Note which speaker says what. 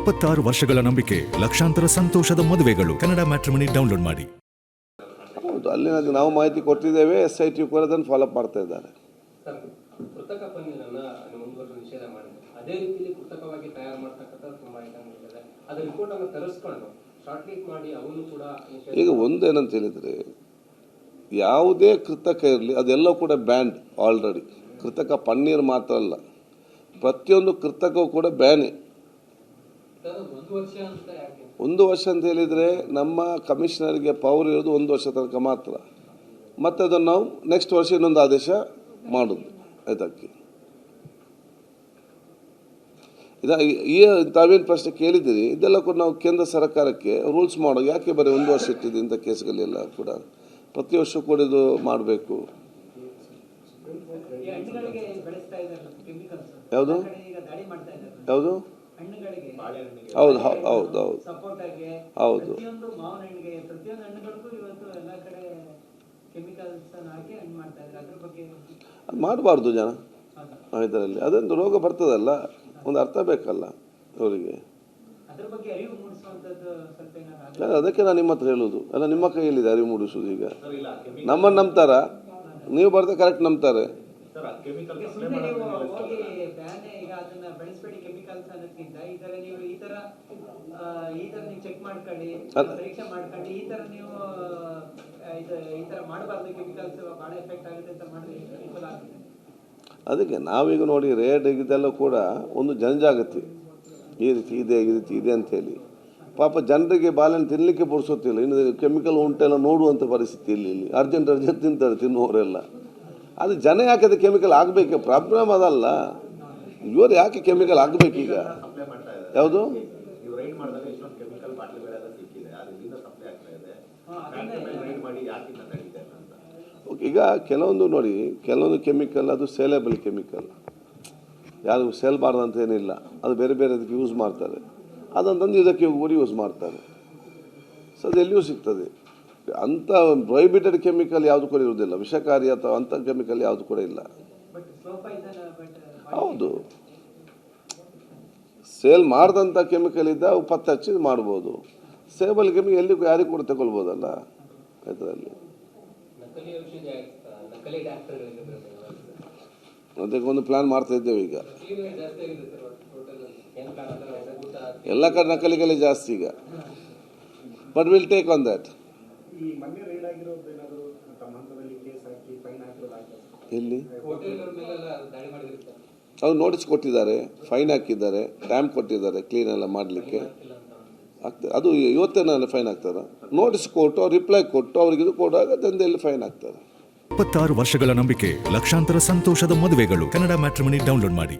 Speaker 1: 26 ವರ್ಷಗಳ ನಂಬಿಕೆ, ಲಕ್ಷಾಂತರ ಸಂತೋಷದ ಮದುವೆಗಳು. ಕನ್ನಡ ಮ್ಯಾಟ್ರಿಮನಿ ಡೌನ್ಲೋಡ್ ಮಾಡಿ.
Speaker 2: ಹೌದು, ಅಲ್ಲಿನ ನಾವು ಮಾಹಿತಿ ಕೊಟ್ಟಿದ್ದೇವೆ. SIT ಕೂಡ ಅದನ್ನು ಫಾಲೋಅಪ್ ಮಾಡ್ತಾ ಇದ್ದಾರೆ.
Speaker 3: ಕೃತಕ ಪನ್ನೀರನ್ನ ಮುಂದುವರೆದು ನಿಷೇಧ ಮಾಡಿದೆ. ಅದೇ ರೀತಿಯಲ್ಲಿ ಕೃತಕವಾಗಿ ತಯಾರು ಮಾಡ್ತಕ್ಕಂಥ ತುಂಬಾ ಐಟಮ್ಗಳಿದೆ. ಅದರ ರಿಪೋರ್ಟ್ ಅನ್ನು ತರಿಸ್ಕೊಂಡು ಶಾರ್ಟ್ ಲೀಕ್ ಮಾಡಿ ಅವನು ಕೂಡ
Speaker 2: ಈಗ ಒಂದೇನಂತ ಹೇಳಿದರೆ, ಯಾವುದೇ ಕೃತಕ ಇರಲಿ ಅದೆಲ್ಲ ಕೂಡ ಬ್ಯಾನ್ ಆಲ್ರೆಡಿ. ಕೃತಕ ಪನ್ನೀರ್ ಮಾತ್ರ ಅಲ್ಲ, ಪ್ರತಿಯೊಂದು ಕೃತಕವೂ ಕೂಡ ಬ್ಯಾನೇ. 1 ವರ್ಷ ಅಂತ ಹೇಳಿದರೆ ನಮ್ಮ ಕಮಿಷನರ್ಗೆ ಪವರ್ ಇರೋದು 1 ವರ್ಷ ತನಕ ಮಾತ್ರ. ಮತ್ತು ಅದನ್ನು ನಾವು ನೆಕ್ಸ್ಟ್ ವರ್ಷ ಇನ್ನೊಂದು ಆದೇಶ ಮಾಡೋದು. ಅದಕ್ಕೆ ಈ ತಾವೇನು ಪ್ರಶ್ನೆ ಕೇಳಿದ್ದೀರಿ, ಇದೆಲ್ಲ ಕೂಡ ನಾವು ಕೇಂದ್ರ ಸರ್ಕಾರಕ್ಕೆ ರೂಲ್ಸ್ ಮಾಡೋ. ಯಾಕೆ ಬರೀ 1 ವರ್ಷ ಇಟ್ಟಿದೆ ಇಂಥ ಕೇಸ್ಗಳೆಲ್ಲ ಕೂಡ ಪ್ರತಿ ವರ್ಷ ಕೂಡ ಇದು ಮಾಡಬೇಕು. ಯಾವುದು ಯಾವುದು ಹೌದು ಹೌದು ಹೌದು ಹೌದು ಅದು ಮಾಡಬಾರ್ದು ಜನ ಇದರಲ್ಲಿ. ಅದೊಂದು ರೋಗ ಬರ್ತದಲ್ಲ, ಒಂದು ಅರ್ಥ ಬೇಕಲ್ಲ ಅವರಿಗೆ. ಅದಕ್ಕೆ ನಾನು ನಿಮ್ಮ ಹತ್ರ ಹೇಳೋದು ಅಲ್ಲ, ನಿಮ್ಮ ಕೈಯಲ್ಲಿದೆ ಅರಿವು ಮೂಡಿಸೋದು. ಈಗ ನಮ್ಮನ್ನು ನಂಬ್ತಾರ, ನೀವು ಬರ್ದೆ ಕರೆಕ್ಟ್ ನಂಬ್ತಾರೆ. ಅದಕ್ಕೆ ನಾವೀಗ ನೋಡಿ ರೇಟ್ ಇದೆಲ್ಲ ಕೂಡ ಒಂದು ಜನಜಾಗೃತಿ. ಈ ರೀತಿ ಇದೆ, ಈ ರೀತಿ ಇದೆ ಅಂತೇಳಿ ಪಾಪ ಜನರಿಗೆ ಬಾಳೆಹಣ್ಣು ತಿನ್ನಲಿಕ್ಕೆ ಪುರ್ಸೊತ್ತಿಲ್ಲ. ಇನ್ನು ಕೆಮಿಕಲ್ ಉಂಟೆಲ್ಲ ನೋಡುವಂಥ ಪರಿಸ್ಥಿತಿ ಇಲ್ಲಿ ಅರ್ಜೆಂಟ್ ತಿಂತಾರೆ ತಿನ್ನುವವರೆಲ್ಲ. ಅದು ಜನ ಯಾಕೆ ಅದು ಕೆಮಿಕಲ್ ಆಗಬೇಕು, ಪ್ರಾಬ್ಲಮ್ ಅದಲ್ಲ. ಇವರು ಯಾಕೆ ಕೆಮಿಕಲ್ ಆಗಬೇಕೀಗ? ಯಾವುದು ಈಗ ಕೆಲವೊಂದು ನೋಡಿ, ಕೆಲವೊಂದು ಕೆಮಿಕಲ್ ಅದು ಸೇಲೇಬಲ್ ಕೆಮಿಕಲ್, ಯಾರು ಸೇಲ್ಬಾರ್ದು ಅಂತ ಏನಿಲ್ಲ. ಅದು ಬೇರೆ ಬೇರೆ ಅದಕ್ಕೆ ಯೂಸ್ ಮಾಡ್ತಾರೆ. ಅದನ್ನು ತಂದು ಇದಕ್ಕೆ ಕೂಡ ಯೂಸ್ ಮಾಡ್ತಾರೆ. ಸೊ ಅದು ಎಲ್ಲಿಯೂ ಸಿಗ್ತದೆ. ಅಂಥ ಪ್ರೊಹಿಬಿಟೆಡ್ ಕೆಮಿಕಲ್ ಯಾವುದು ಕೂಡ ಇರೋದಿಲ್ಲ. ವಿಷಕಾರಿ ಅಥವಾ ಅಂಥ ಕೆಮಿಕಲ್ ಯಾವುದು ಕೂಡ ಇಲ್ಲ. ಹೌದು, ಸೇಲ್ ಮಾಡಿದಂಥ ಕೆಮಿಕಲ್ ಇದ್ದ ಅವು ಪತ್ತೆ ಹಚ್ಚಿ ಮಾಡ್ಬೋದು. ಸೇಬಲ್ ಕೆಮಿಕಲ್ ಎಲ್ಲಿ ಯಾರಿಗೂ ಕೂಡ ತಗೊಳ್ಬೋದಲ್ಲ ಇದರಲ್ಲಿ. ಅದಕ್ಕೆ ಒಂದು ಪ್ಲಾನ್ ಮಾಡ್ತಾ ಇದ್ದೇವೆ ಈಗ. ಎಲ್ಲ ಕಡೆ ನಕಲಿಗಳೇ ಜಾಸ್ತಿ ಈಗ. But will take on that. ಎಲ್ಲಿ ಅವ್ರು ನೋಟಿಸ್ ಕೊಟ್ಟಿದ್ದಾರೆ, ಫೈನ್ ಹಾಕಿದ್ದಾರೆ, ಟೈಮ್ ಕೊಟ್ಟಿದ್ದಾರೆ ಕ್ಲೀನ್ ಎಲ್ಲ ಮಾಡಲಿಕ್ಕೆ. ಆಗ್ತದೆ ಅದು ಇವತ್ತೇ ನಾನು ಫೈನ್ ಹಾಕ್ತಾರೆ. ನೋಟಿಸ್ ಕೊಟ್ಟು ರಿಪ್ಲೈ ಕೊಟ್ಟು ಅವ್ರಿಗೆ ಇದು ಕೊಡುವಾಗ ದಂಧೆಯಲ್ಲಿ ಫೈನ್ ಹಾಕ್ತಾರೆ.
Speaker 1: 26 ವರ್ಷಗಳ ನಂಬಿಕೆ, ಲಕ್ಷಾಂತರ ಸಂತೋಷದ ಮದುವೆಗಳು. ಕನ್ನಡ ಮ್ಯಾಟ್ರಿಮನಿ ಡೌನ್ಲೋಡ್ ಮಾಡಿ.